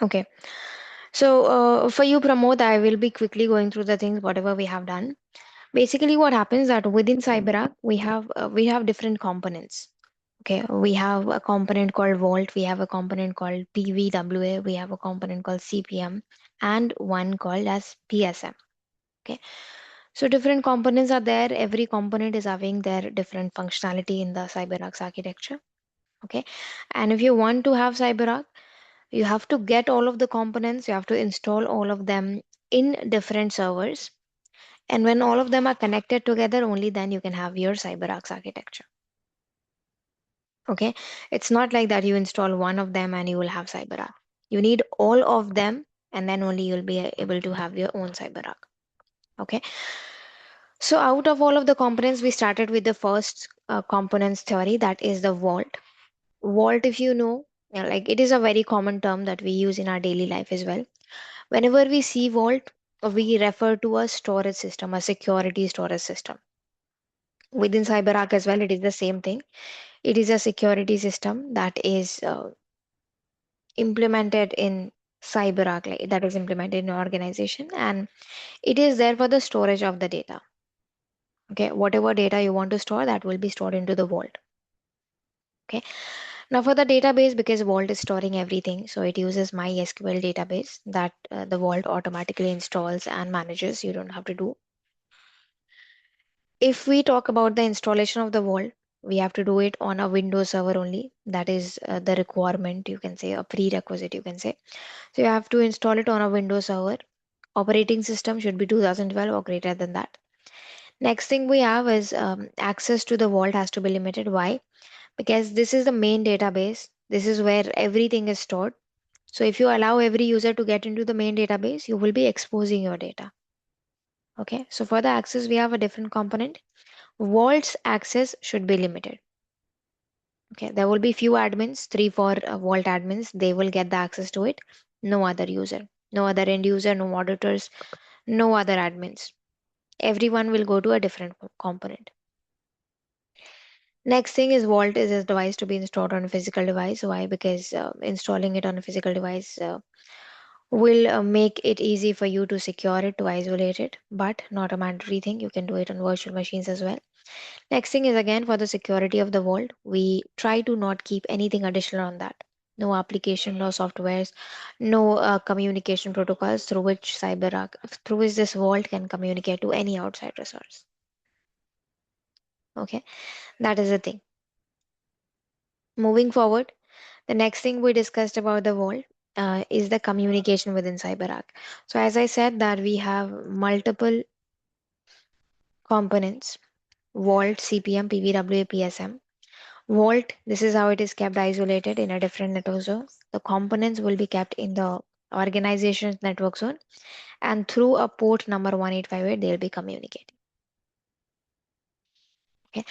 Okay. So for you, Pramod, I will be quickly going through the things whatever we have done. Basically, what happens that within CyberArk we have different components. Okay, we have a component called Vault, we have a component called PVWA, we have a component called CPM, and one called as PSM. Okay, so different components are there. Every component is having their different functionality in the CyberArk's architecture. Okay, and if you want to have CyberArk, you have to get all of the components, you have to install all of them in different servers. And when all of them are connected together, only then you can have your CyberArk's architecture. Okay, it's not like that you install one of them and you will have CyberArk. You need all of them, and then only you'll be able to have your own CyberArk. Okay, so out of all of the components, we started with the first components theory, that is the vault. Vault, if you know, like it is a very common term that we use in our daily life as well. Whenever we see vault, we refer to a storage system, a security storage system. Within CyberArk as well, it is the same thing. It is a security system that is implemented in CyberArk, like that is implemented in your organization, and it is there for the storage of the data. Okay, whatever data you want to store, that will be stored into the vault. Okay, now for the database, because vault is storing everything, so it uses MySQL database that the vault automatically installs and manages. You don't have to do. If we talk about the installation of the vault, we have to do it on a Windows server only. That is the requirement, you can say, a prerequisite, you can say. So you have to install it on a Windows server. Operating system should be 2012 or greater than that. Next thing we have is access to the vault has to be limited. Why? Because this is the main database. This is where everything is stored. So if you allow every user to get into the main database, you will be exposing your data. Okay. So for the access, we have a different component. Vault's access should be limited. Okay. There will be few admins, 3, 4 Vault admins. They will get the access to it. No other user, no other end user, no auditors, no other admins. Everyone will go to a different component. Next thing is Vault is a device to be installed on a physical device. Why? Because installing it on a physical device will make it easy for you to secure it, to isolate it, but not a mandatory thing. You can do it on virtual machines as well. Next thing is again for the security of the vault, we try to not keep anything additional on that. No application, no softwares, no communication protocols through which this vault can communicate to any outside resource. Okay, that is the thing. Moving forward, the next thing we discussed about the vault is the communication within CyberArk. So as I said that we have multiple components: Vault, CPM, PVWA, PSM. Vault, this is how it is kept isolated in a different network zone. The components will be kept in the organization's network zone, and through a port number 1858, they'll be communicating. Okay.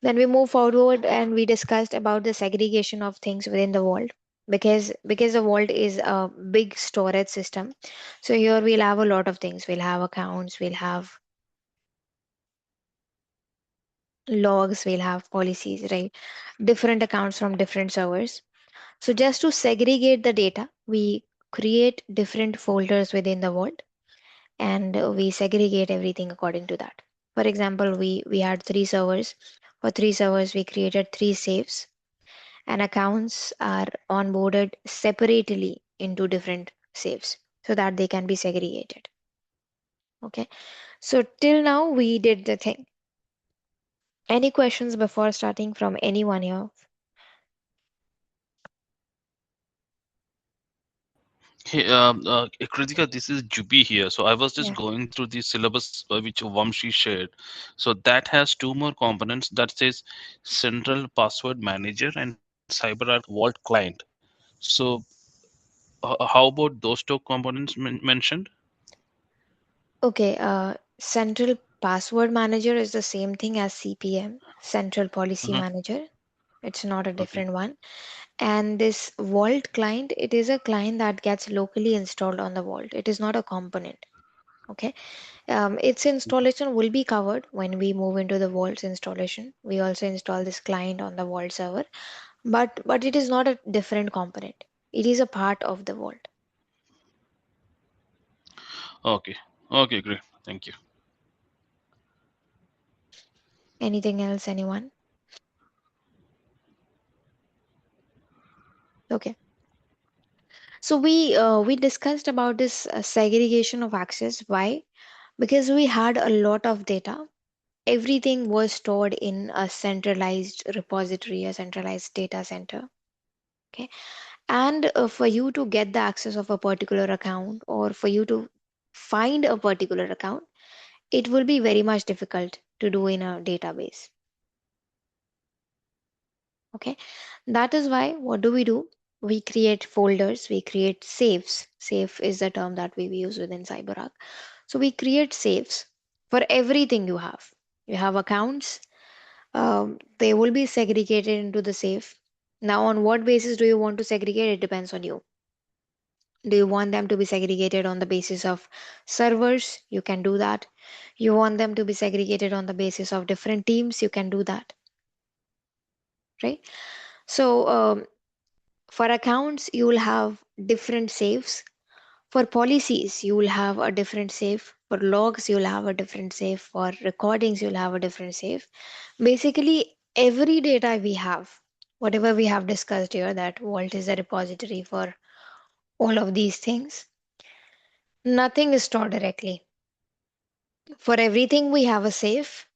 Then we move forward and we discussed about the segregation of things within the vault. Because the vault is a big storage system, so here we'll have a lot of things. We'll have accounts, we'll have logs, we'll have policies, right? Different accounts from different servers. So just to segregate the data, we create different folders within the vault, and we segregate everything according to that. For example, we had 3 servers. For 3 servers, we created 3 safes, and accounts are onboarded separately into different safes so that they can be segregated. Okay. So till now we did the thing. Any questions before starting from anyone here? Hey, Kritika, this is Jubi here. So I was just Yeah. going through the syllabus which Vamshi shared. So that has two more components that says Central Password Manager and CyberArk Vault Client. So how about those two components mentioned? Okay. Central Password Manager is the same thing as CPM, Central Policy Mhm. Manager. It's not a Okay. different one. And this Vault client, it is a client that gets locally installed on the Vault. It is not a component. Okay. Its installation will be covered when we move into the Vault's installation. We also install this client on the Vault server, but it is not a different component. It is a part of the Vault. Okay. Okay, great. Thank you. Anything else, anyone? Okay. So we discussed about this segregation of access. Why? Because we had a lot of data. Everything was stored in a centralized repository, a centralized data center. Okay. And for you to get the access of a particular account, or for you to find a particular account, it will be very much difficult to do in a database. Okay. That is why what do? We create folders, we create safes. Safe is the term that we use within CyberArk. So we create safes for everything you have. You have accounts, they will be segregated into the safe. Now, on what basis do you want to segregate? It depends on you. Do you want them to be segregated on the basis of servers? You can do that. You want them to be segregated on the basis of different teams? You can do that, right? So, for accounts, you will have different safes. For policies, you will have a different safe. For logs, you'll have a different safe. For recordings, you'll have a different safe. Basically, every data we have, whatever we have discussed here, that Vault is a repository for all of these things, nothing is stored directly. For everything, we have a safe,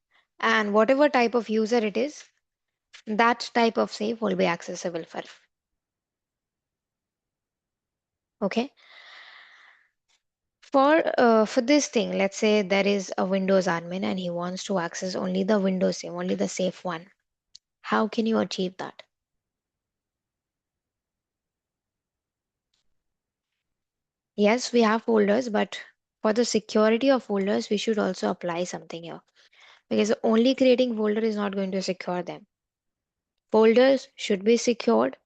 and whatever type of user it is, that type of safe will be accessible for. Okay. For this thing, let's say there is a Windows admin and he wants to access only the Windows safe, only the safe one. How can you achieve that? Yes, we have folders, but for the security of folders, we should also apply something here. Because only creating folder is not going to secure them. Folders should be secured.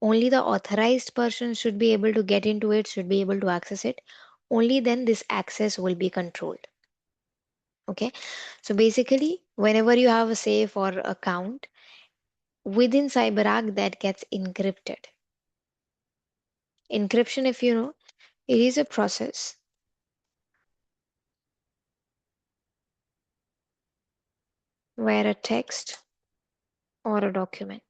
Only the authorized person should be able to get into it, should be able to access it. Only then this access will be controlled. Okay. So basically, whenever you have a safe or account within CyberArk, that gets encrypted. Encryption, if you know, it is a process where a text or a document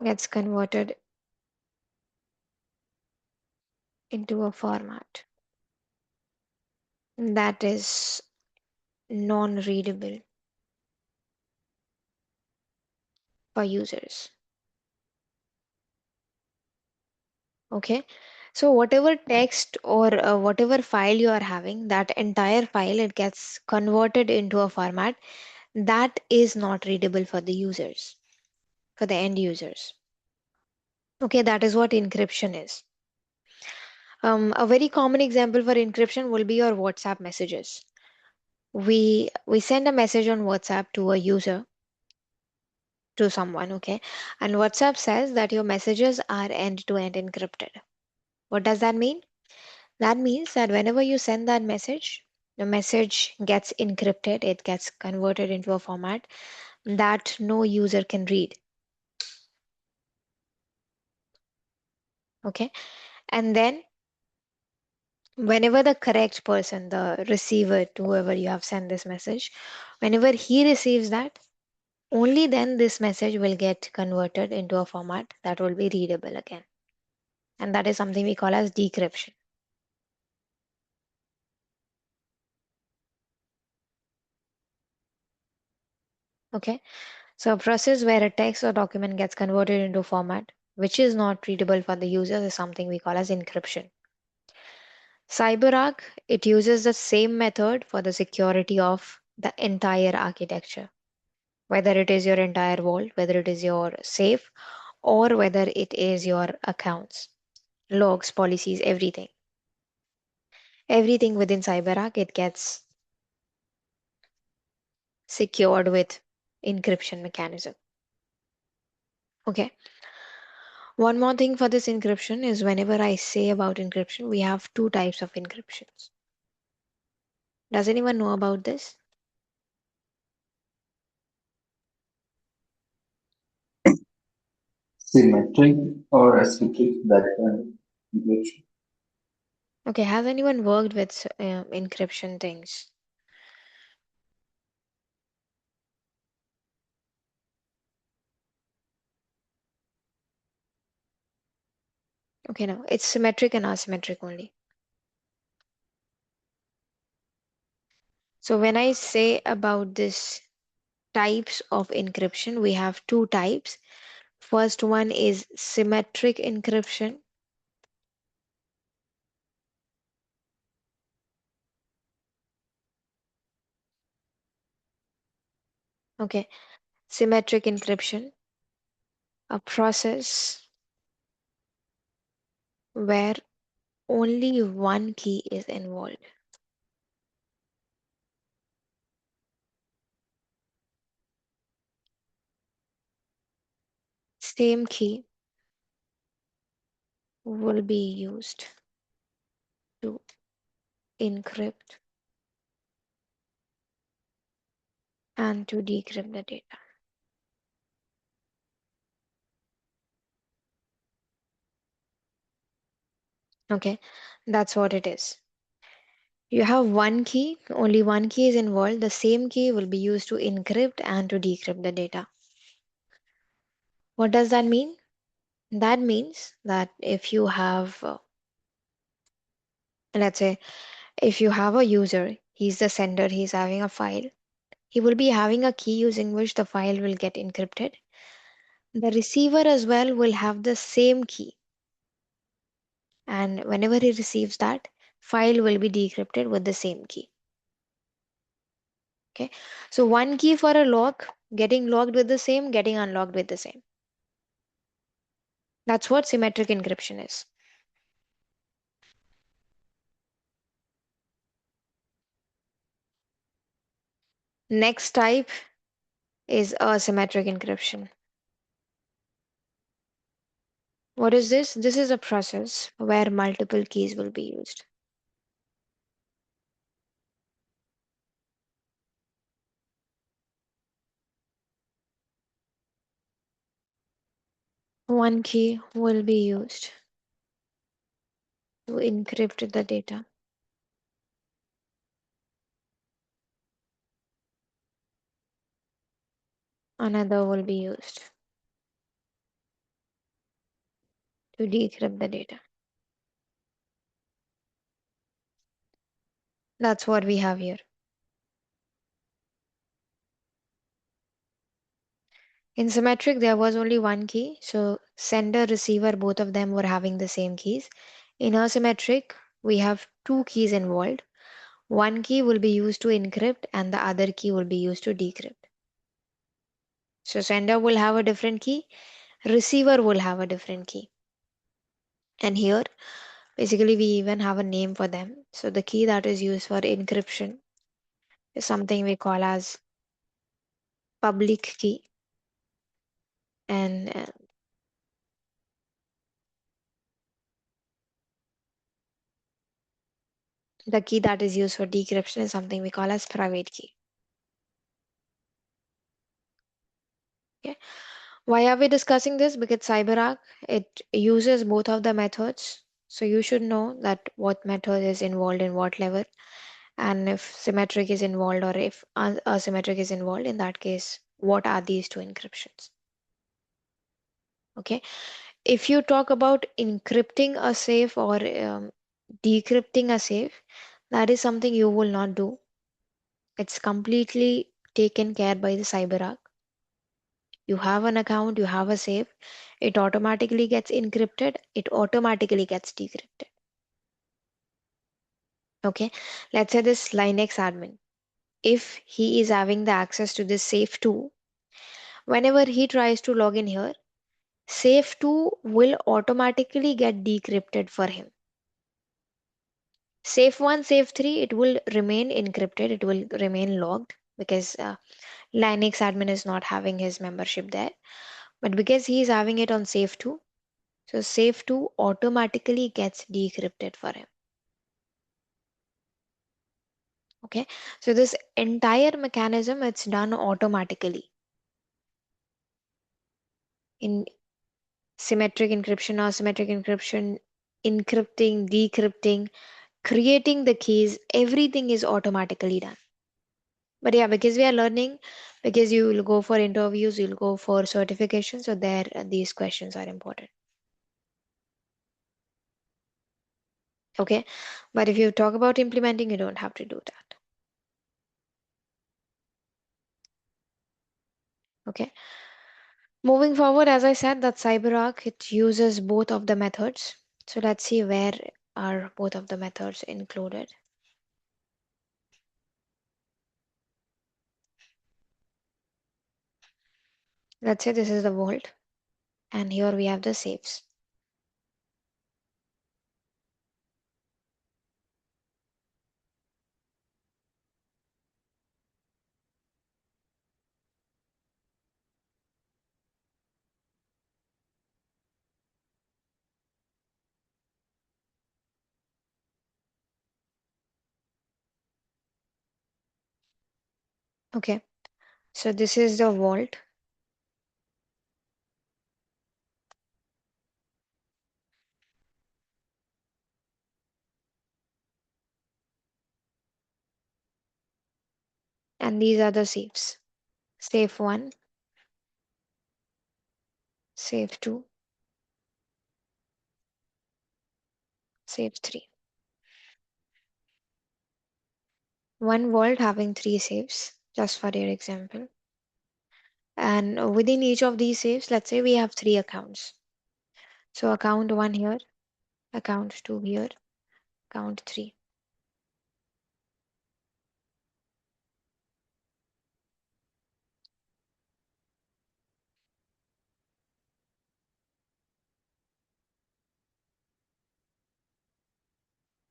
gets converted into a format that is non-readable for users. Okay. So whatever text or whatever file you are having, that entire file, it gets converted into a format that is not readable for the users, for the end users. Okay, that is what encryption is. A very common example for encryption will be your WhatsApp messages. We send a message on WhatsApp to a user, to someone, okay, and WhatsApp says that your messages are end-to-end encrypted. What does that mean? That means that whenever you send that message, the message gets encrypted, it gets converted into a format that no user can read. Okay. And then whenever the correct person, the receiver, to whoever you have sent this message, whenever he receives that, only then this message will get converted into a format that will be readable again. And that is something we call as decryption. Okay. So a process where a text or document gets converted into a format which is not readable for the users is something we call as encryption. CyberArk, it uses the same method for the security of the entire architecture, whether it is your entire vault, whether it is your safe, or whether it is your accounts, logs, policies, everything. Everything within CyberArk, it gets secured with encryption mechanism. Okay. One more thing for this encryption is whenever I say about encryption, we have two types of encryptions. Does anyone know about this? Symmetric or asymmetric data encryption. Okay, has anyone worked with encryption things? Okay, no, it's symmetric and asymmetric only. So when I say about this types of encryption, we have two types. First one is symmetric encryption. Okay, symmetric encryption, a process where only one key is involved. Same key will be used to encrypt and to decrypt the data. Okay, that's what it is. You have one key, only one key is involved. The same key will be used to encrypt and to decrypt the data. What does that mean? That means that if you have, let's say, if you have a user, he's the sender, he's having a file, he will be having a key using which the file will get encrypted. The receiver as well will have the same key, and whenever he receives that, file will be decrypted with the same key. Okay, so one key for a lock, getting locked with the same, getting unlocked with the same. That's what symmetric encryption is. Next type is asymmetric encryption. What is this? This is a process where multiple keys will be used. One key will be used to encrypt the data. Another will be used to decrypt the data. That's what we have here. In symmetric, there was only one key, so sender, receiver, both of them were having the same keys. In asymmetric, we have two keys involved. One key will be used to encrypt, and the other key will be used to decrypt. So sender will have a different key, receiver will have a different key. And here, basically, we even have a name for them. So the key that is used for encryption is something we call as public key, and the key that is used for decryption is something we call as private key. Okay. Why are we discussing this? Because CyberArk, it uses both of the methods. So you should know that what method is involved in what level, and if symmetric is involved or if asymmetric is involved, in that case, what are these two encryptions? Okay. If you talk about encrypting a safe or decrypting a safe, that is something you will not do. It's completely taken care by the CyberArk. You have an account, you have a safe, it automatically gets encrypted, it automatically gets decrypted. Okay, let's say this Linux admin, if he is having the access to this safe 2, whenever he tries to log in here, safe 2 will automatically get decrypted for him. Safe 1, safe 3, it will remain encrypted, it will remain logged because Linux admin is not having his membership there. But because he is having it on safe 2, so safe 2 automatically gets decrypted for him. Okay, so this entire mechanism, it's done automatically. In Symmetric encryption, asymmetric encryption, encrypting, decrypting, creating the keys, everything is automatically done. But yeah, because we are learning, because you will go for interviews, you'll go for certification, so there these questions are important. Okay, but if you talk about implementing, you don't have to do that. Okay, moving forward, as I said, that CyberArk, it uses both of the methods. So let's see where are both of the methods included. Let's say this is the vault, and here we have the safes. Okay, so this is the vault, and these are the safes. Safe 1, safe 2, safe 3. One vault having 3 safes, just for your example. And within each of these safes, let's say we have 3 accounts. So account 1 here, account 2 here, account 3.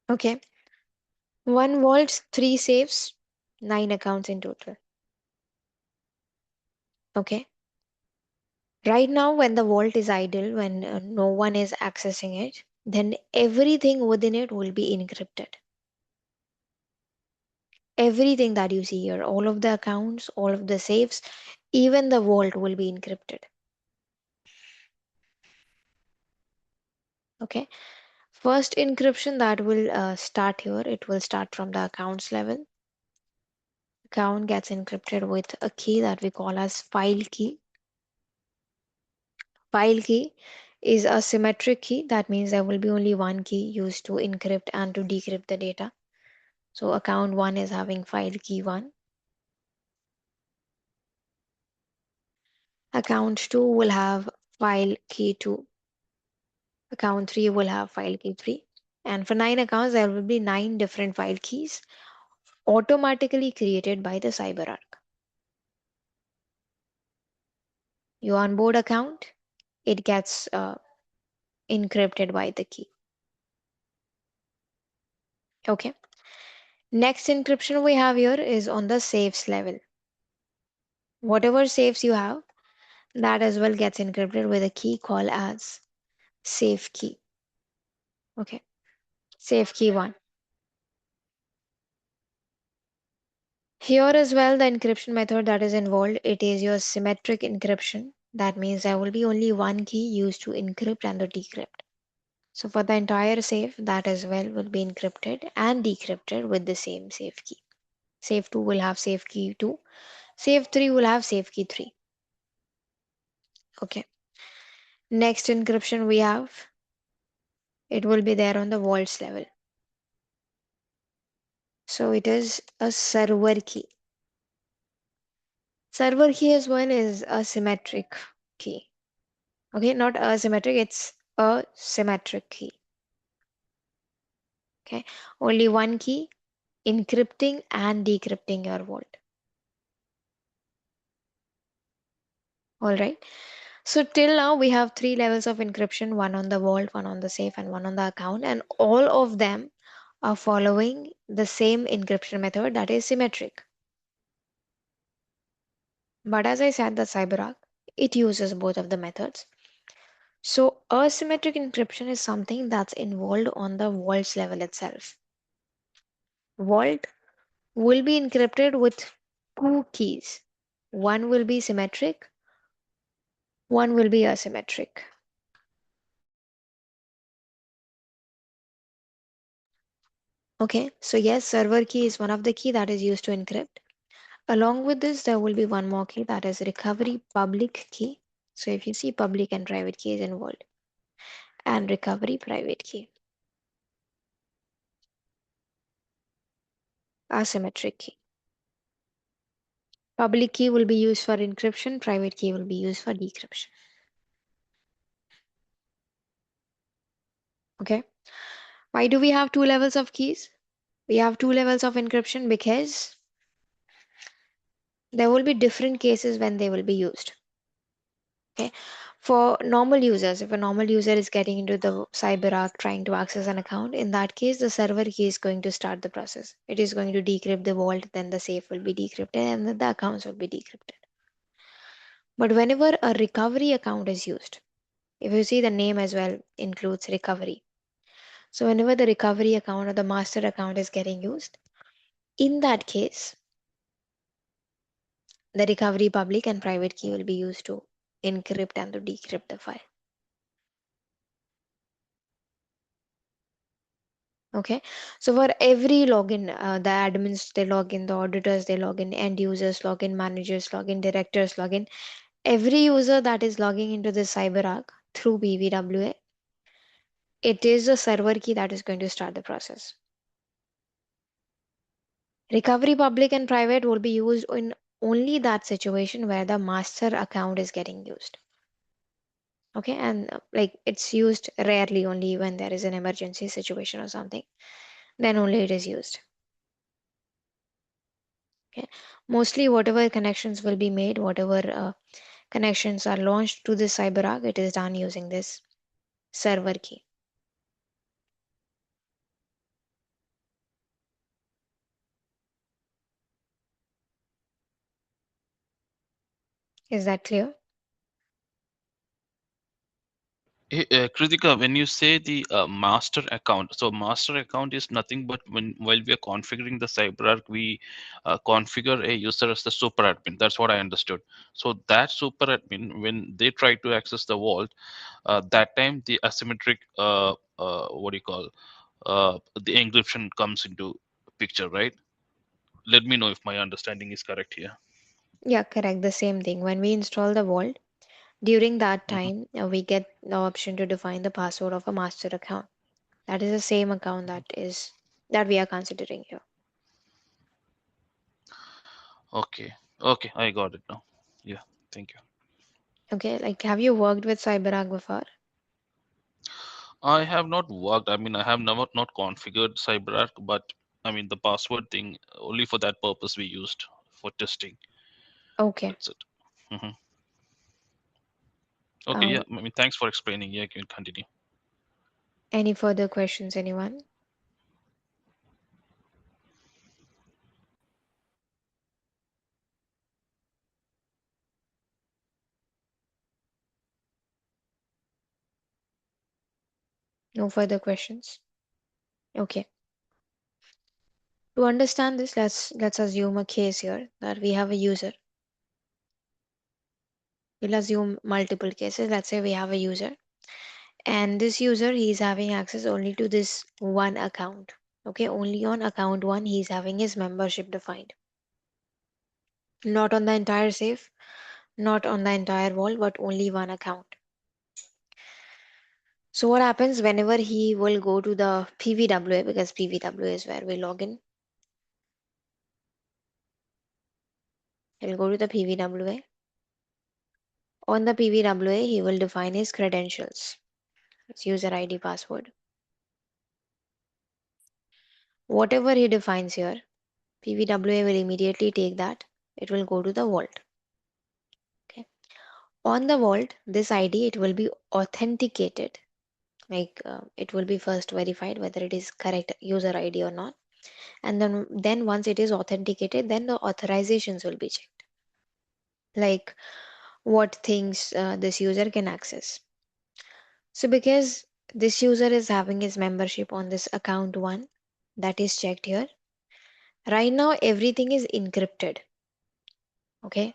Okay. One vault, 3 safes, 9 accounts in total. Okay. Right now, when the vault is idle, when no one is accessing it, then everything within it will be encrypted. Everything that you see here, all of the accounts, all of the safes, even the vault will be encrypted. Okay. First encryption that will start here, it will start from the accounts level. Account gets encrypted with a key that we call as file key. File key is a symmetric key. That means there will be only one key used to encrypt and to decrypt the data. So account 1 is having file key 1. Account 2 will have file key 2. Account 3 will have file key 3. And for 9 accounts, there will be 9 different file keys automatically created by the CyberArk. You onboard account, it gets encrypted by the key. Okay. Next encryption we have here is on the safes level. Whatever safes you have, that as well gets encrypted with a key called as safe key. Okay. Safe key 1. Here as well, the encryption method that is involved, it is your symmetric encryption. That means there will be only one key used to encrypt and to decrypt. So for the entire safe, that as well will be encrypted and decrypted with the same safe key. Safe 2 will have safe key 2. Safe 3 will have safe key 3. Okay. Next encryption we have, it will be there on the vaults level. So it is a server key. Server key as well is a symmetric key. Okay, not asymmetric, it's a symmetric key. Okay, only one key encrypting and decrypting your vault. All right. So till now we have 3 levels of encryption, one on the vault, one on the safe, and one on the account, and all of them are following the same encryption method that is symmetric. But as I said, the CyberArk, it uses both of the methods. So asymmetric encryption is something that's involved on the vault's level itself. Vault will be encrypted with 2 keys. One will be symmetric, one will be asymmetric. Okay, so yes, server key is one of the key that is used to encrypt. Along with this, there will be one more key that is recovery public key. So if you see public and private key is involved, and recovery private key, asymmetric key. Public key will be used for encryption, private key will be used for decryption. Okay. Why do we have two levels of keys? We have two levels of encryption because there will be different cases when they will be used. Okay. For normal users, if a normal user is getting into the CyberArk trying to access an account, in that case, the server key is going to start the process. It is going to decrypt the vault, then the safe will be decrypted, and then the accounts will be decrypted. But whenever a recovery account is used, if you see the name as well includes recovery. So whenever the recovery account or the master account is getting used, in that case, the recovery public and private key will be used to encrypt and to decrypt the file. Okay, so for every login, the admins they log in, the auditors they log in, end users log in, managers log in, directors log in. Every user that is logging into this CyberArk through PVWA, it is the server key that is going to start the process. Recovery public and private will be used in only that situation where the master account is getting used. Okay, and like it's used rarely, only when there is an emergency situation or something, then only it is used. Okay, mostly whatever connections will be made, whatever connections are launched to this CyberArk, it is done using this server key. Is that clear? Kritika, when you say the master account, so master account is nothing but when while we are configuring the CyberArk, we configure a user as the super admin. That's what I understood. So that super admin, when they try to access the vault, that time the asymmetric, what do you call, the encryption comes into picture, right? Let me know if my understanding is correct here. Yeah, correct. The same thing. When we install the vault, during that Mhm. time, we get the option to define the password of a master account. That is the same account that we are considering here. Okay, okay, I got it now. Yeah, thank you. Okay, like have you worked with CyberArk before? I have not worked. I mean, I have never not configured CyberArk, but I mean the password thing only for that purpose we used for testing. Okay. That's it. Hmm. Okay, yeah. Um, I mean, thanks for explaining. Yeah, you can continue. any further questions, anyone? No further questions. Okay. To understand this, let's assume a case here that we have a user. We'll assume multiple cases. Let's say we have a user, and this user he's having access only to this one account. Okay, only on account one he's having his membership defined. Not on the entire safe, not on the entire wall, but only one account. So what happens whenever he will go to the PVWA, because PVWA is where we log in, he'll go to the PVWA. On the PVWA, he will define his credentials, his user ID password. Whatever he defines here, PVWA will immediately take that. It will go to the vault. Okay. On the vault, this ID, it will be authenticated. Like it will be first verified whether it is correct user ID or not. And then once it is authenticated, then the authorizations will be checked. Like what things this user can access. So because this user is having his membership on this account one, that is checked here. Right now, everything is encrypted. Okay.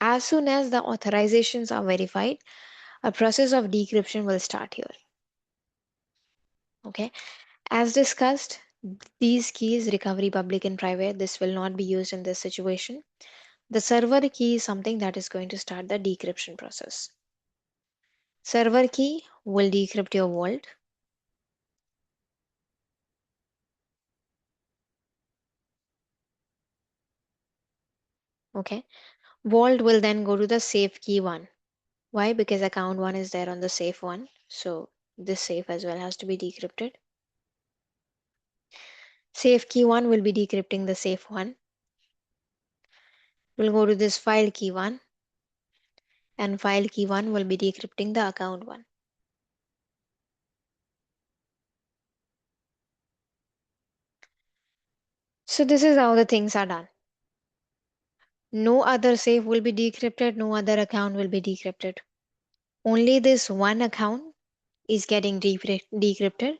As soon as the authorizations are verified, a process of decryption will start here. Okay. As discussed, These keys, recovery public and private, this will not be used in this situation. The server key is something that is going to start the decryption process. Server key will decrypt your vault. Okay. Vault will then go to the safe key one. Why? Because account one is there on the safe one. So this safe as well has to be decrypted. Safe key one will be decrypting the safe one. We'll go to this file key one, and file key one will be decrypting the account one. So this is how the things are done. No other safe will be decrypted, no other account will be decrypted. Only this one account is getting decrypted,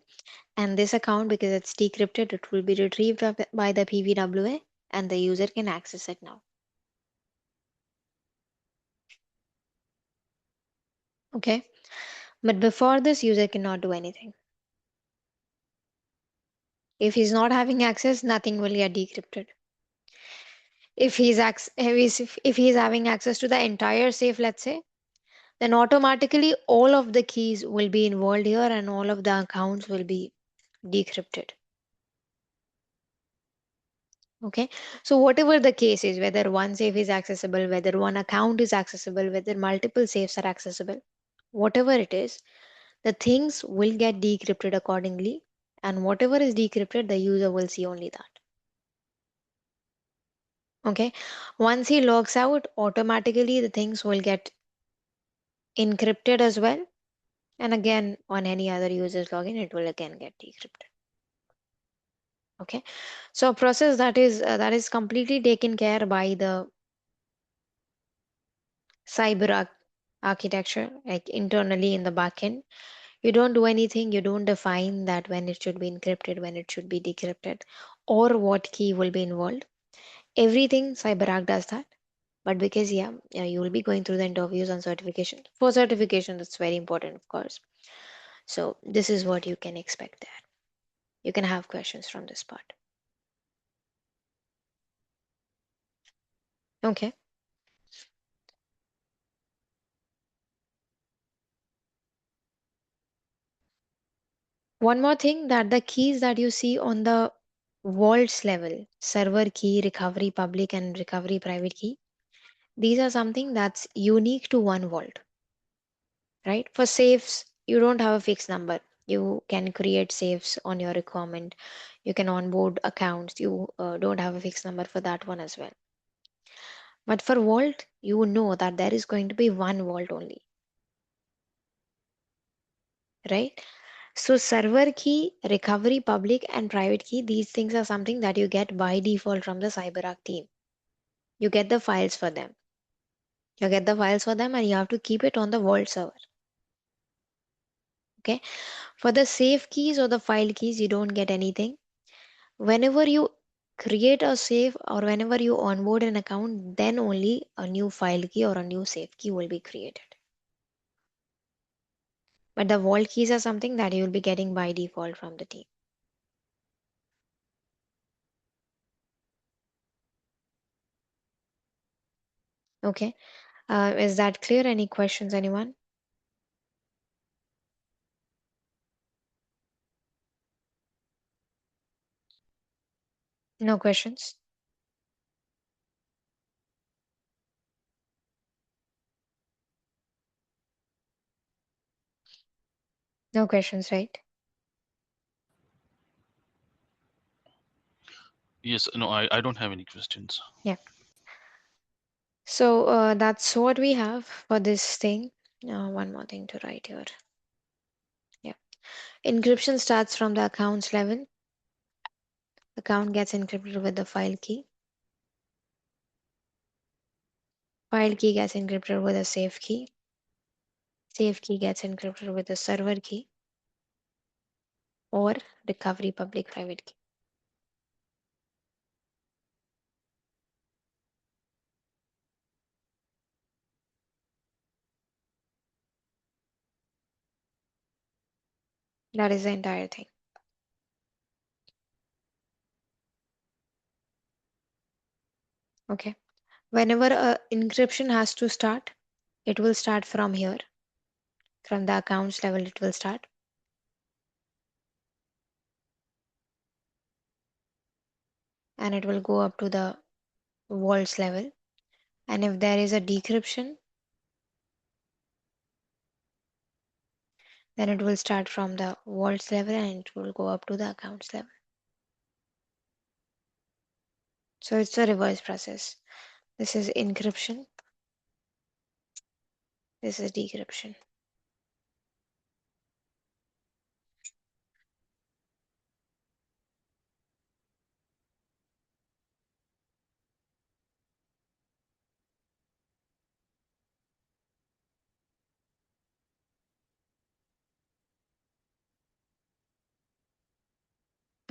and this account, because it's decrypted, it will be retrieved by the PVWA and the user can access it now. Okay, but before this, user cannot do anything. If he's not having access, nothing will get decrypted. If he's having access to the entire safe, let's say, then automatically all of the keys will be involved here and all of the accounts will be decrypted. Okay, so whatever the case is, whether one safe is accessible, whether one account is accessible, whether multiple safes are accessible, whatever it is, the things will get decrypted accordingly, and whatever is decrypted, the user will see only that. Okay, once he logs out, automatically the things will get encrypted as well, and again on any other user's login, it will again get decrypted. Okay, so a process that is completely taken care by the cyber architecture, like internally in the backend. You don't do anything, you don't define that when it should be encrypted, when it should be decrypted, or what key will be involved. Everything CyberArk does that. But because, yeah, you will be going through the interviews and certification. For certification, that's very important, of course. So, this is what you can expect there. You can have questions from this part. Okay. One more thing, that the keys that you see on the vaults level, server key, recovery public, and recovery private key, these are something that's unique to one vault, right? For safes, you don't have a fixed number. You can create safes on your requirement. You can onboard accounts. You don't have a fixed number for that one as well. But for vault, you know that there is going to be one vault only, right? So server key, recovery public, and private key, these things are something that you get by default from the CyberArk team. You get the files for them. You get the files for them and you have to keep it on the vault server. Okay. For the safe keys or the file keys, you don't get anything. Whenever you create a safe or whenever you onboard an account, then only a new file key or a new safe key will be created. But the vault keys are something that you will be getting by default from the team. Okay. Is that clear? Any questions, anyone? No questions? No questions, right? Yes, no, I don't have any questions. Yeah. So that's what we have for this thing. One more thing to write here. Yeah. Encryption starts from the accounts level. Account gets encrypted with the file key. File key gets encrypted with a safe key. Safe key gets encrypted with a server key or recovery public private key. That is the entire thing. Okay. Whenever a encryption has to start, it will start from here. From the accounts level, it will start. And it will go up to the vaults level. And if there is a decryption, then it will start from the vaults level and it will go up to the accounts level. So it's a reverse process. This is encryption. This is decryption.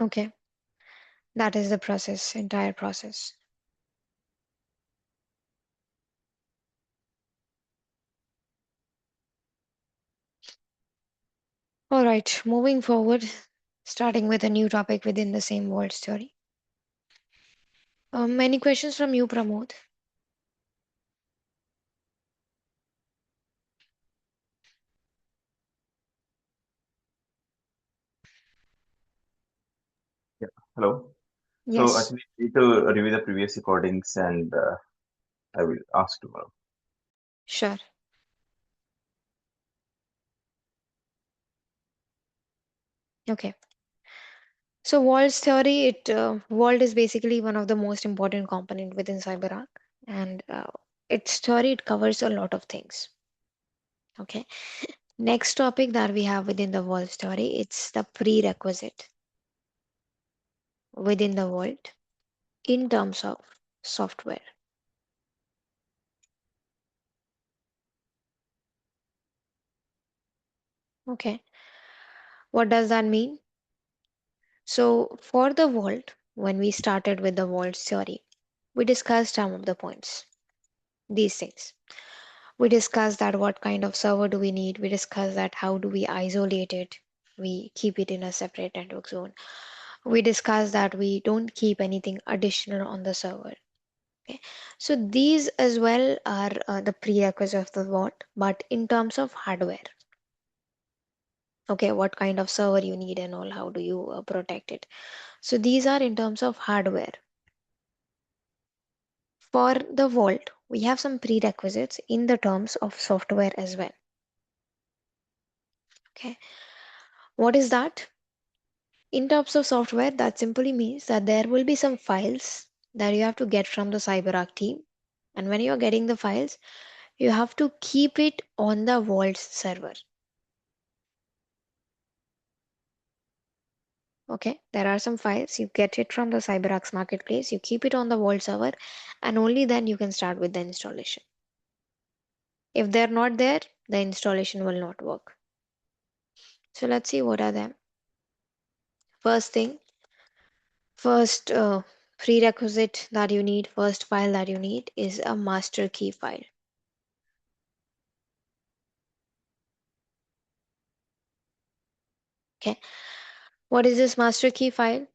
Okay. That is the process, entire process. All right. Moving forward, starting with a new topic within the same vault story. Many questions from you, Pramod. Yeah. Hello. So Yes, actually, need to review the previous recordings and I will ask tomorrow. sure. Okay. So Wald's theory, Wald is basically one of the most important component within CyberArk, and its theory it covers a lot of things. Okay. Next topic that we have within the Wald story, it's the prerequisite within the Vault in terms of software. Okay. What does that mean? So for the Vault, when we started with the Vault theory, we discussed some of the points. These things. We discussed that what kind of server do we need. We discussed that how do we isolate it. We keep it in a separate network zone. We discussed that we don't keep anything additional on the server. Okay. So these as well are the prerequisites of the vault, but in terms of hardware. Okay, what kind of server you need and all, how do you protect it? So these are in terms of hardware. For the vault, we have some prerequisites in the terms of software as well. Okay, what is that? In terms of software, that simply means that there will be some files that you have to get from the CyberArk team. And when you're getting the files, you have to keep it on the Vault server. Okay, there are some files. You get it from the CyberArk's marketplace, you keep it on the Vault server, and only then you can start with the installation. If they're not there, the installation will not work. So let's see what are them. First thing, first prerequisite that you need, first file that you need is a master key file. Okay, what is this master key file?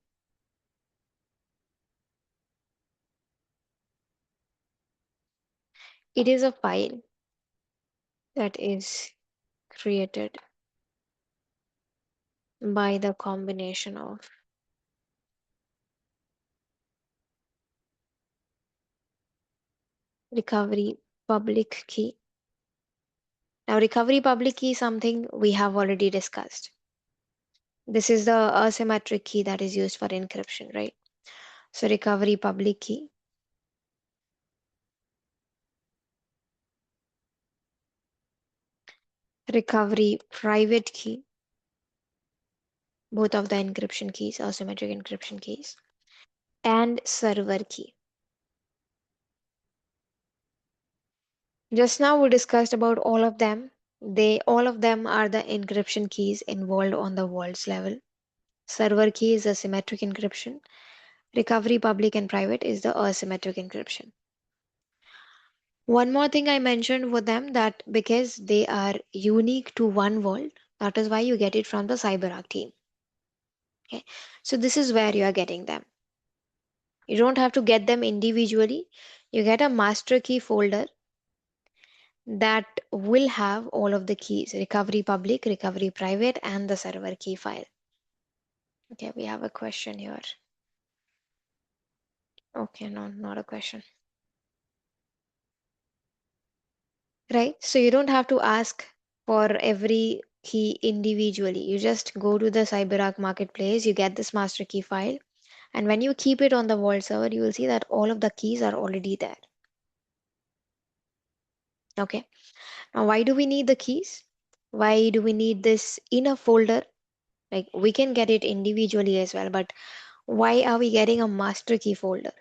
It is a file that is created by the combination of recovery public key. Now, recovery public key is something we have already discussed. This is the asymmetric key that is used for encryption, right? So, recovery public key, recovery private key, both of the encryption keys, asymmetric encryption keys, and server key. Just now we discussed about all of them. All of them are the encryption keys involved on the vault's level. Server key is the symmetric encryption. Recovery public and private is the asymmetric encryption. One more thing I mentioned for them that because they are unique to one vault, that is why you get it from the CyberArk team. Okay, so this is where you are getting them. You don't have to get them individually. You get a master key folder that will have all of the keys: recovery public, recovery private, and the server key file. Okay, we have a question here. Okay, no, not a question. Right? So you don't have to ask for every key individually. You just go to the CyberArk marketplace, you get this master key file, and when you keep it on the vault server, you will see that all of the keys are already there. Okay. Now, why do we need the keys? Why do we need this in a folder? Like, we can get it individually as well, but why are we getting a master key folder?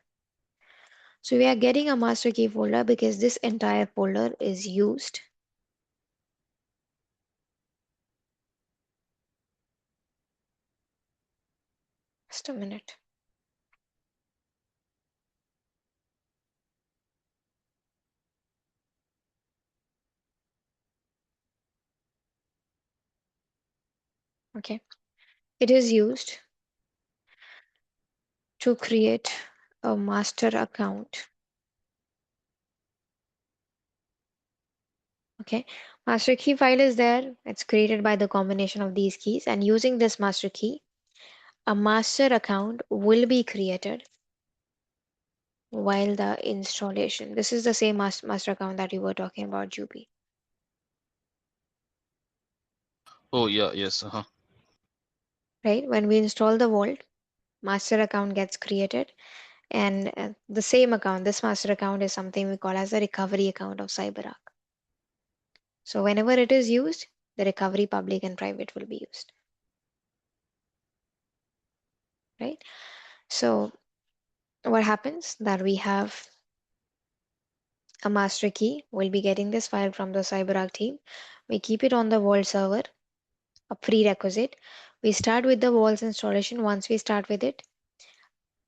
So we are getting a master key folder because this entire folder is used. Just a minute. Okay. It is used to create a master account. Okay. Master key file is there. It's created by the combination of these keys, and using this master key, a master account will be created while the installation. This is the same master account that you were talking about, Juby, Oh yeah, yes. right? When we install the Vault, master account gets created, and the same account, this master account, is something we call as the recovery account of CyberArk. So whenever it is used, the recovery public and private will be used, right? So what happens that we have a master key. We'll be getting this file from the CyberArk team. We keep it on the Vault server, a prerequisite. We start with the Vault's installation. Once we start with it,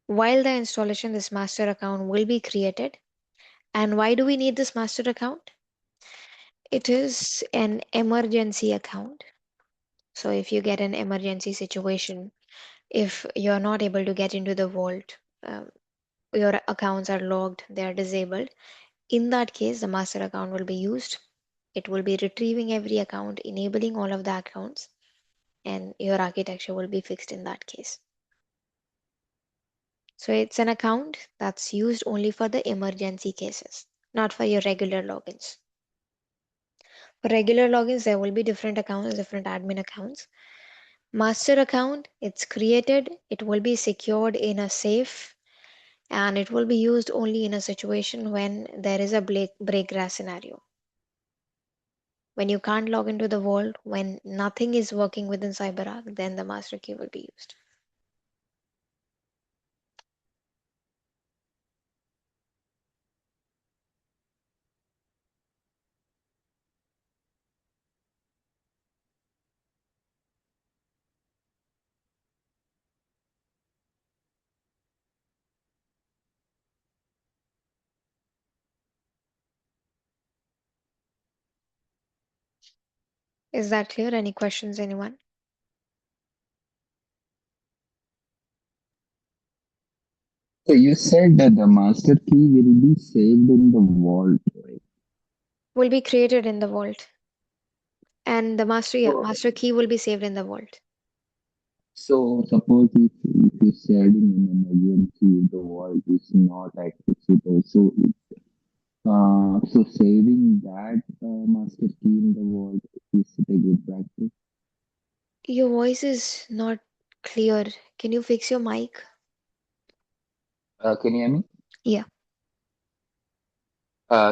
while the installation, this master account will be created. And why do we need this master account? It is an emergency account. So if you get an emergency situation, if you're not able to get into the Vault, your accounts are logged, they are disabled. In that case, the master account will be used. It will be retrieving every account, enabling all of the accounts, and your architecture will be fixed in that case. So it's an account that's used only for the emergency cases, not for your regular logins. For regular logins, there will be different accounts, different admin accounts. Master account, it's created, it will be secured in a safe, and it will be used only in a situation when there is a break glass scenario. When you can't log into the vault, when nothing is working within CyberArk, then the master key will be used. Is that clear? Any questions, anyone? So you said that the master key will be saved in the vault, right? Will be created in the vault. And the So, master key will be saved in the vault. so suppose if you said in an emergency the vault is not accessible, so saving that master key in the vault is it a good practice? Your voice is not clear. Can you fix your mic? Can you hear me? Yeah.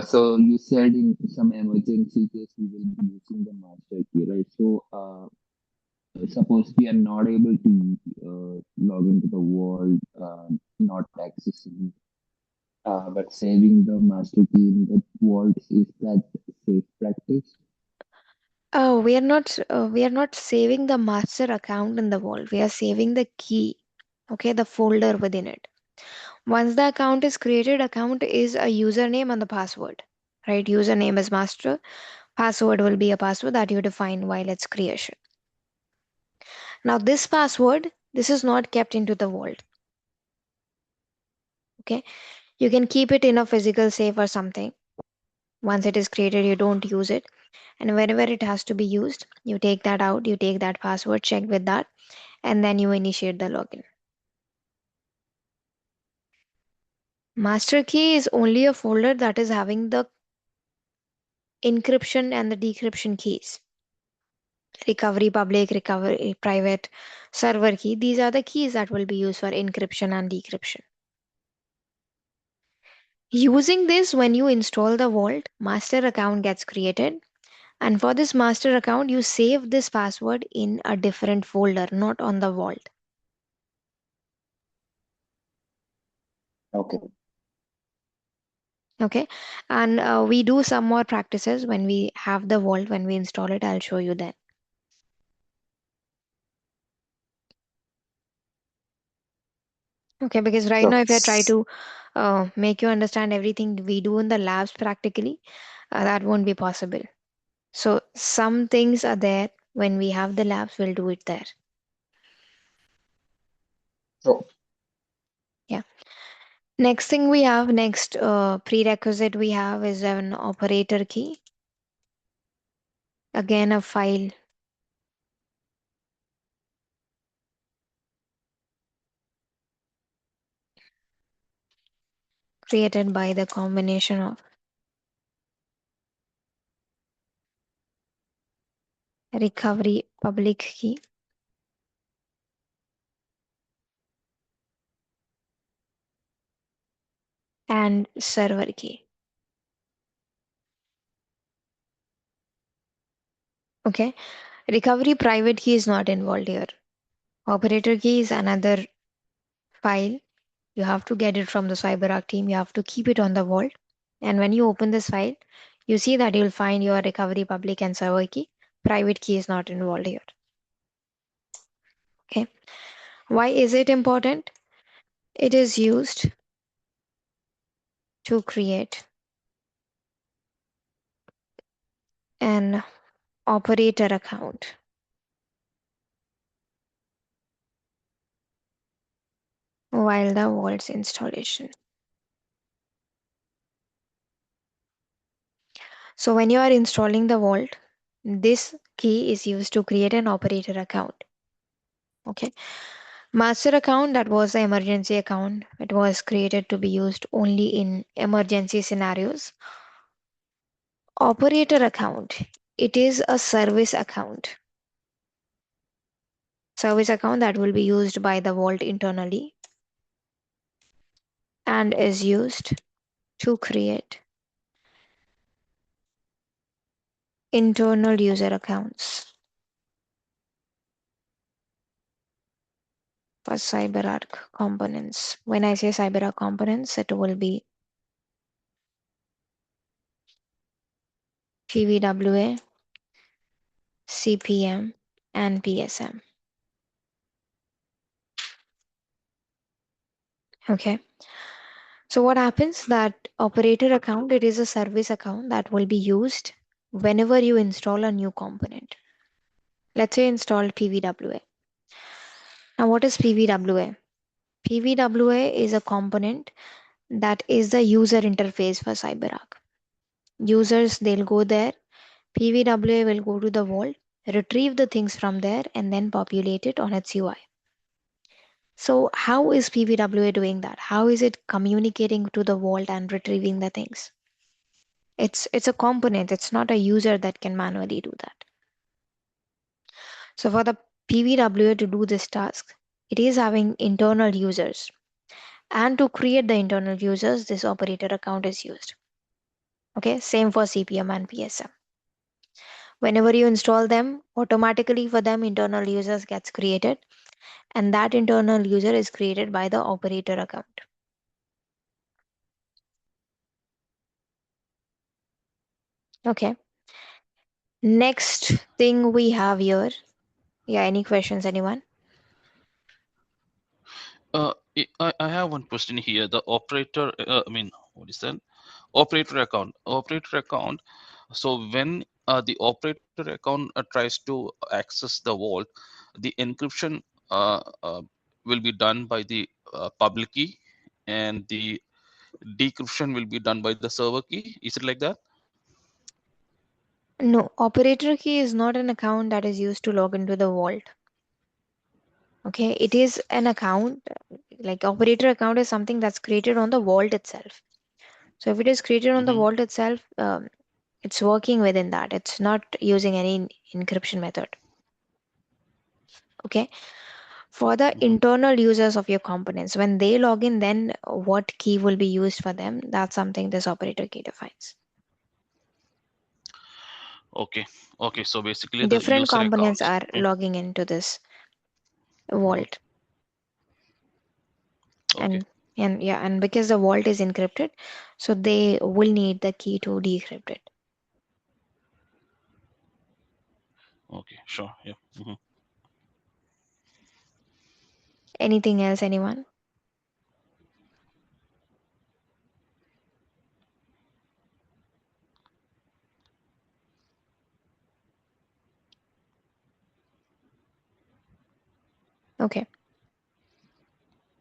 So you said in some emergency case we will be using the master key, right? So suppose we are not able to log into the vault, not accessing, but saving the master key in the vault, is that safe practice? Oh, we are not saving the master account in the vault. We are saving the key. Okay, the folder within it. Once the account is created, account is a username and the password. Right? Username is master. Password will be a password that you define while its creation. Now this password, this is not kept into the vault. Okay, you can keep it in a physical safe or something. Once it is created, you don't use it, and whenever it has to be used, you take that out, you take that password, check with that, and then you initiate the login. Master key is only a folder that is having the encryption and the decryption keys. Recovery public, recovery private, server key, these are the keys that will be used for encryption and decryption. Using this, when you install the vault, master account gets created, and for this master account you save this password in a different folder, not on the vault. Okay. Okay, and we do some more practices when we have the vault. When we install it, I'll show you then. Okay, because right Sure. now if I try to make you understand everything we do in the labs practically, that won't be possible. So some things are there. When we have the labs, we'll do it there. So, Yeah. Next thing we have, next prerequisite we have is an operator key. Again, a file created by the combination of recovery public key and server key. Okay. Recovery private key is not involved here. Operator key is another file. You have to get it from the CyberArk team. You have to keep it on the vault. And when you open this file, you see that you'll find your recovery public and server key. Private key is not involved here. Okay. Why is it important? It is used to create an operator account while the vault's installation. So when you are installing the vault, this key is used to create an operator account. Okay. Master account, that was the emergency account. It was created to be used only in emergency scenarios. Operator account, it is a service account. Service account that will be used by the vault internally and is used to create internal user accounts for CyberArk components. When I say CyberArk components, it will be PVWA, CPM, and PSM. Okay. So what happens that operator account, it is a service account that will be used whenever you install a new component. Let's say install PVWA. Now what is PVWA? PVWA is a component that is the user interface for CyberArk. Users, they'll go there, PVWA will go to the vault, retrieve the things from there, and then populate it on its UI. So how is PVWA doing that? How is it communicating to the vault and retrieving the things? It's a component. It's not a user that can manually do that. So for the PVWA to do this task, it is having internal users. And to create the internal users, this operator account is used. Okay, same for CPM and PSM. Whenever you install them, automatically for them internal users gets created, and that internal user is created by the operator account. Okay. Next thing we have here. Yeah, any questions, anyone? I have one question here. The operator, I mean, what is that? Operator account. Operator account. So when the operator account tries to access the vault, the encryption uh, uh, will be done by the public key, and the decryption will be done by the server key. Is it like that? No, operator key is not an account that is used to log into the vault. Okay, it is an account, like operator account is something that's created on the vault itself. So if it is created on the Mm-hmm. vault itself, it's working within that. It's not using any encryption method. Okay. For the Mm-hmm. internal users of your components, when they log in, then what key will be used for them? That's something this operator key defines. Okay. Okay. So basically, the Different user components accounts. are logging into this Mm-hmm. vault. Okay. And yeah, and because the vault is encrypted, so they will need the key to decrypt it. Okay. Sure. Yeah. Mm-hmm. Anything else, anyone? Okay.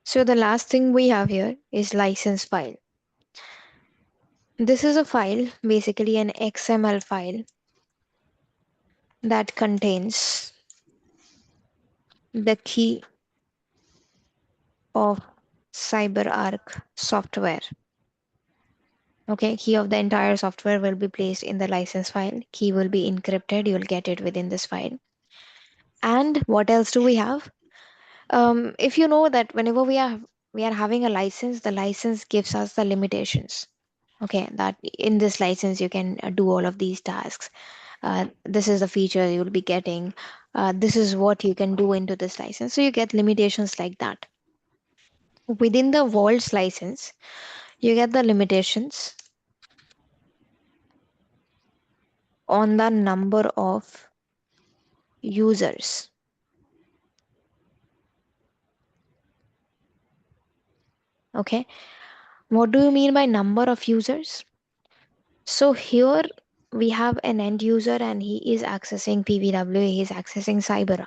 So the last thing we have here is license file. This is a file, basically an XML file that contains the key of CyberArk software. Okay, key of the entire software will be placed in the license file. Key will be encrypted. You'll get it within this file. And what else do we have? If you know that whenever we are having a license, the license gives us the limitations. Okay, that in this license you can do all of these tasks. This is the feature you'll be getting. This is what you can do into this license. So you get limitations like that. Within the Vault's license, you get the limitations on the number of users. Okay, what do you mean by number of users? So here we have an end user and he is accessing PVWA, he is accessing CyberArk.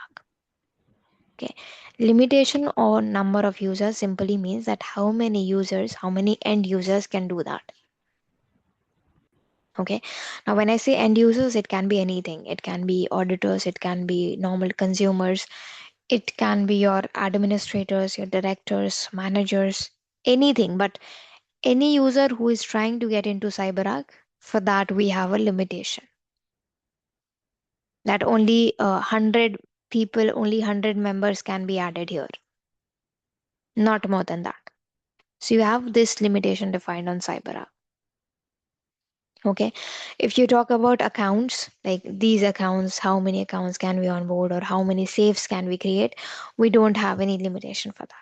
Okay, limitation on number of users simply means that how many users, how many end users can do that. Okay, now when I say end users, it can be anything. It can be auditors, it can be normal consumers, it can be your administrators, your directors, managers, anything. But any user who is trying to get into CyberArk, for that we have a limitation that only 100 people, only 100 members can be added here, not more than that. So you have this limitation defined on CyberArk. Okay, if you talk about accounts, like these accounts, how many accounts can we onboard or how many safes can we create, we don't have any limitation for that.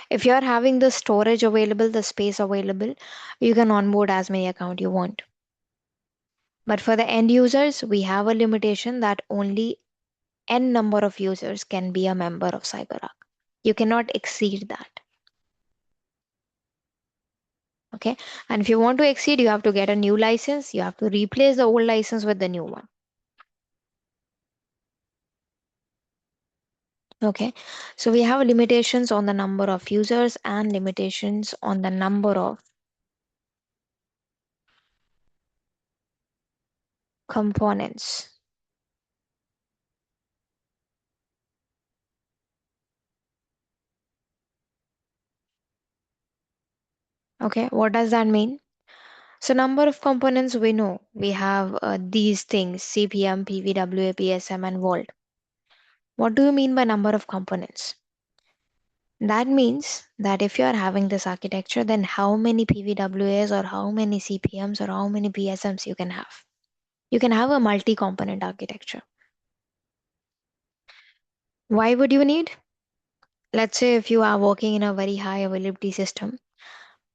If you're having the storage available, the space available, you can onboard as many account you want. But for the end users, we have a limitation that only n number of users can be a member of CyberArk. You cannot exceed that. Okay, and if you want to exceed, you have to get a new license. You have to replace the old license with the new one. Okay, so we have limitations on the number of users and limitations on the number of components. Okay, what does that mean? So number of components, we know we have these things: CPM, PVWA, PSM, and Vault. What do you mean by number of components? That means that if you are having this architecture, then how many PVWAs or how many CPMs or how many PSMs you can have? You can have a multi-component architecture. Why would you need? Let's say if you are working in a very high availability system,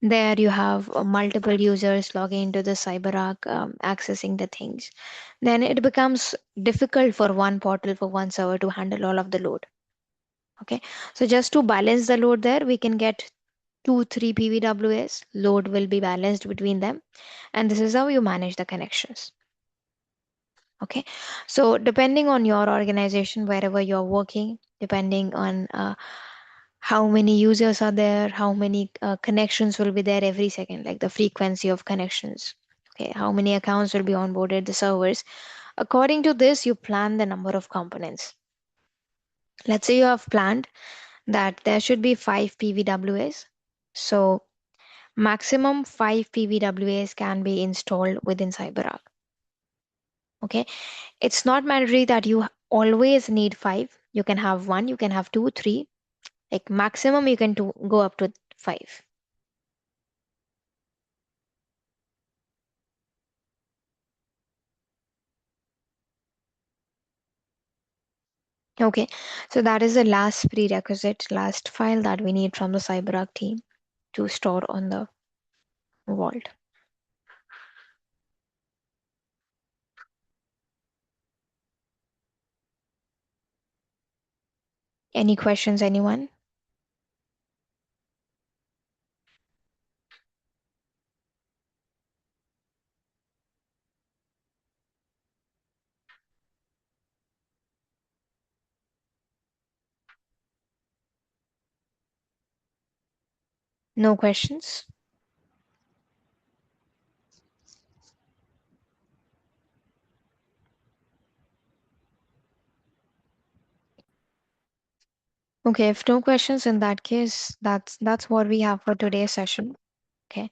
there you have multiple users logging into the CyberArk, accessing the things. Then it becomes difficult for one portal, for one server to handle all of the load. Okay, so just to balance the load there, we can get 2, 3 PVWAs. Load will be balanced between them, and this is how you manage the connections. Okay, so depending on your organization, wherever you're working, depending on how many users are there, how many connections will be there every second, like the frequency of connections. Okay, how many accounts will be onboarded, the servers. According to this, you plan the number of components. Let's say you have planned that there should be 5 PVWAs. So maximum 5 PVWAs can be installed within CyberArk. Okay, it's not mandatory that you always need 5. You can have 1, you can have 2, 3. Like maximum, you can go up to 5. Okay, so that is the last prerequisite, last file that we need from the CyberArk team to store on the vault. Any questions, anyone? No questions? Okay, if no questions, in that case, that's what we have for today's session. Okay,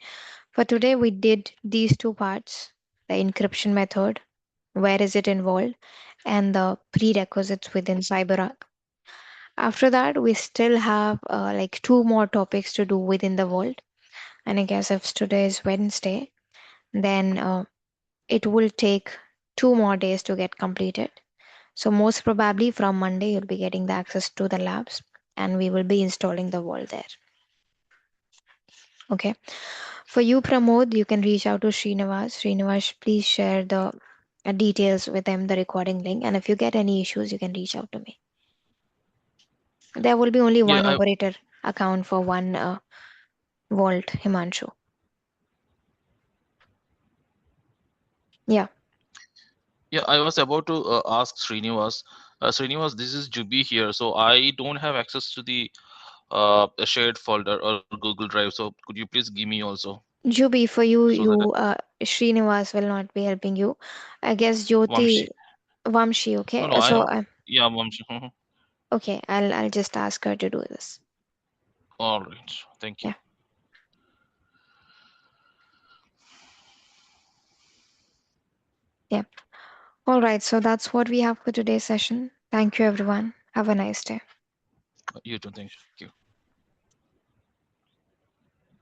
for today we did these two parts: the encryption method, where is it involved, and the prerequisites within CyberArk. After that, we still have like two more topics to do within the vault. And I guess if today is Wednesday, then it will take 2 more days to get completed. So most probably from Monday, you'll be getting the access to the labs, and we will be installing the vault there. Okay. For you, Pramod, you can reach out to Srinivas. Srinivas, please share the details with them, the recording link. And if you get any issues, you can reach out to me. There will be only Yeah, one operator account for one vault, Himanshu. Yeah. yeah, I was about to ask Srinivas. Srinivas, this is Jubi here. So I don't have access to the shared folder or Google Drive. So could you please give me also Jubi, for you, so that Srinivas will not be helping you. I guess Vamshi. Jyoti, Vamshi, No, okay? no, I So, have. Yeah, Vamshi. okay, I'll just ask her to do this. All right. Thank you. Yeah, yeah. All right, so that's what we have for today's session. Thank you, everyone. Have a nice day. You too. Thank you.